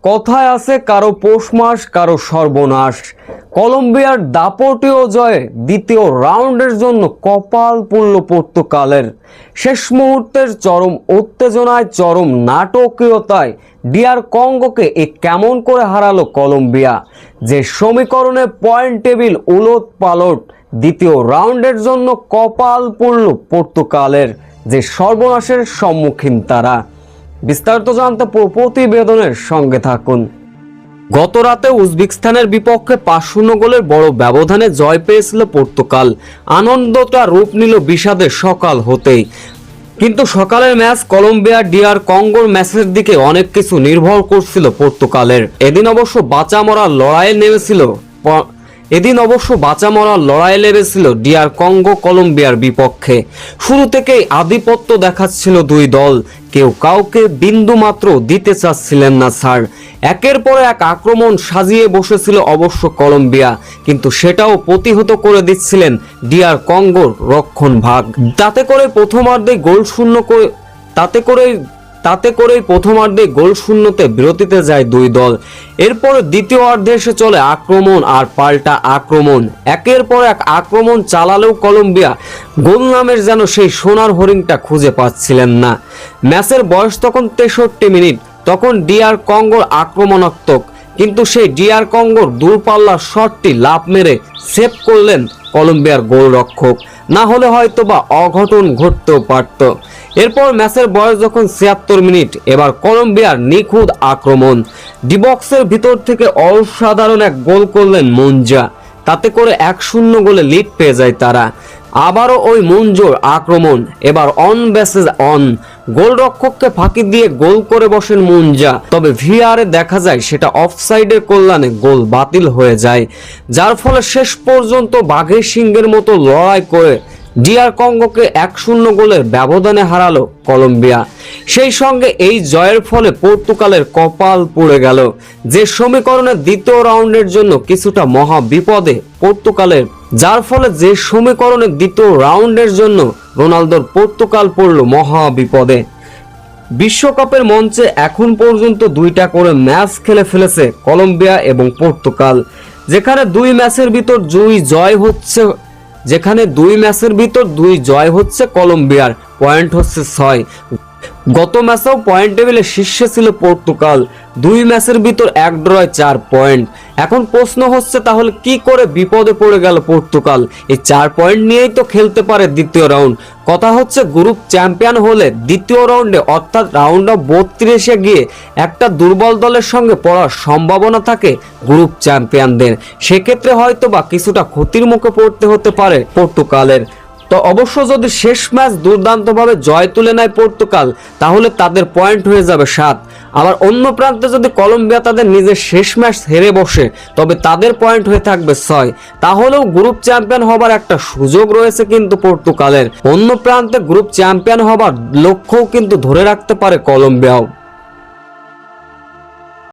কথায় আছে কারো পৌষ মাস কারো সর্বনাশ। কলম্বিয়ার দাপটীয় জয়ে দ্বিতীয় রাউন্ডের জন্য কপাল পুড়ল পর্তুগালের। শেষ মুহূর্তের চরম উত্তেজনায় চরম নাটকীয়তায় ডিআর কঙ্গোকে কেমন করে হারালো কলম্বিয়া। যে সমীকরণে পয়েন্ট টেবিল উলট পালট, দ্বিতীয় রাউন্ডের জন্য কপাল পুড়ল পর্তুগালের। যে সর্বনাশের সম্মুখীন তারা। বিস্তারিত জানতে প্রতিবেদনের সঙ্গে থাকুন। গত রাতে উজবেকিস্তানের বিপক্ষে 5-0 গোলের বড় ব্যবধানে জয় পেয়েছিল পর্তুগাল। আনন্দটা রূপ নিল বিষাদের সকাল হতেই। কিন্তু সকালের ম্যাচ কলম্বিয়া ডিআর কঙ্গোর ম্যাচের দিকে অনেক কিছু নির্ভর করছিল পর্তুগালের। এদিন অবশ্য বাঁচা মরার লড়াইয়ে নেমেছিল ডিআর কঙ্গো কলম্বিয়ার বিপক্ষে। শুরু থেকেই আধিপত্য দেখাচ্ছিল দুই দল, কেউ কাউকে বিন্দু মাত্র দিতে চাচ্ছিলেন না ছাড়। একের পর এক আক্রমণ সাজিয়ে বসেছিল অবশ্য কলম্বিয়া, কিন্তু সেটাও প্রতিহত করে দিচ্ছিলেন ডিআর কঙ্গোর রক্ষণভাগ। তাতে করে প্রথমার্ধে গোল শূন্যতে বিরতিতে যায় দুই দল। এরপরে দ্বিতীয়ার্ধে এসে চলে আক্রমণ আর পাল্টা আক্রমণ। একের পর এক আক্রমণ চালালেও কলম্বিয়া গোল নামের যেন সেই সোনার হরিণটা খুঁজে পাচ্ছিলেন না। ম্যাচের বয়স তখন 63 মিনিট। তখন ডিআর কঙ্গোর আক্রমণাত্মক, কিন্তু সেই ডিআর কঙ্গোর দূরপাল্লার শটটি লাফ মেরে সেভ করলেন কলম্বিয়ার গোলরক্ষক। না হলে হয়তো বা অঘটন ঘটতেও পারত। এরপর ম্যাচের বয়স যখন 76 মিনিট, এবার কলম্বিয়ার নিখুঁত আক্রমণ। ডিবক্সের ভিতর থেকে অসাধারণ এক গোল করলেন মুঞ্জা। তাতে করে 1-0 গোলে লিড পেয়ে যায় তারা। আবারও ওই মুঞ্জোর আক্রমণ, এবার অন বেসেস অন। গোলরক্ষককে ফাঁকি দিয়ে গোল করে বসেন মুঞ্জা, তবে ভিআরে দেখা যায় সেটা অফসাইডের কল্যাণে গোল বাতিল হয়ে যায়, যার ফলে শেষ পর্যন্ত বাঘের সিংহের মতো লড়াই করে ডিআর কঙ্গোকে 1-0 গোলের ব্যবধানে হারালো কলম্বিয়া। সেই সঙ্গে এই জয়ের ফলে পর্তুগালের কপাল পুড়ে গেল। যে সমীকরণে দ্বিতীয় রাউন্ডের জন্য কিছুটা মহা বিপদে পর্তুগালের, যার ফলে যে সমীকরণে দ্বিতীয় রাউন্ডের জন্য রোনালদোর পর্তুগাল পড়ল মহা বিপদে। বিশ্বকাপের মঞ্চে এখন পর্যন্ত 2টা করে ম্যাচ খেলে ফেলেছে কলম্বিয়া এবং পর্তুগাল, যেখানে দুই ম্যাচের ভিতর 2 জয় হচ্ছে কলম্বিয়ার, পয়েন্ট হচ্ছে 6। গত ম্যাচেও পয়েন্ট টেবিলে শীর্ষে ছিল পর্তুগাল, 2 ম্যাচের ভিতর 1 ড্রয় 4 পয়েন্ট। এখন প্রশ্ন হচ্ছে তাহলে কি করে বিপদে পড়ে গেল পর্তুগাল? এই 4 পয়েন্ট নিয়েই তো খেলতে পারে দ্বিতীয় রাউন্ড। কথা হচ্ছে গ্রুপ চ্যাম্পিয়ন হলে দ্বিতীয় রাউন্ডে অর্থাৎ রাউন্ড অফ 32-এ গিয়ে একটা দুর্বল দলের সঙ্গে পড়ার সম্ভাবনা থাকে গ্রুপ চ্যাম্পিয়নদের। সেক্ষেত্রে হয়তো বা কিছুটা ক্ষতির মুখে পড়তে হতে পারে পর্তুগালের। তো অবশ্য যদি শেষ ম্যাচ দুর্দান্তভাবে জয় তুলে নেয় পর্তুগাল, তাহলে তাদের পয়েন্ট হয়ে যাবে 7। আবার অন্য প্রান্তে যদি কলম্বিয়া তাদের নিজের শেষ ম্যাচ হেরে বসে, তবে তাদের পয়েন্ট হয়ে থাকবে 6। তাহলেও গ্রুপ চ্যাম্পিয়ন হবার একটা সুযোগ রয়েছে কিন্তু পর্তুগালের। অন্য প্রান্তে গ্রুপ চ্যাম্পিয়ন হবার লক্ষ্যও কিন্তু ধরে রাখতে পারে কলম্বিয়াও।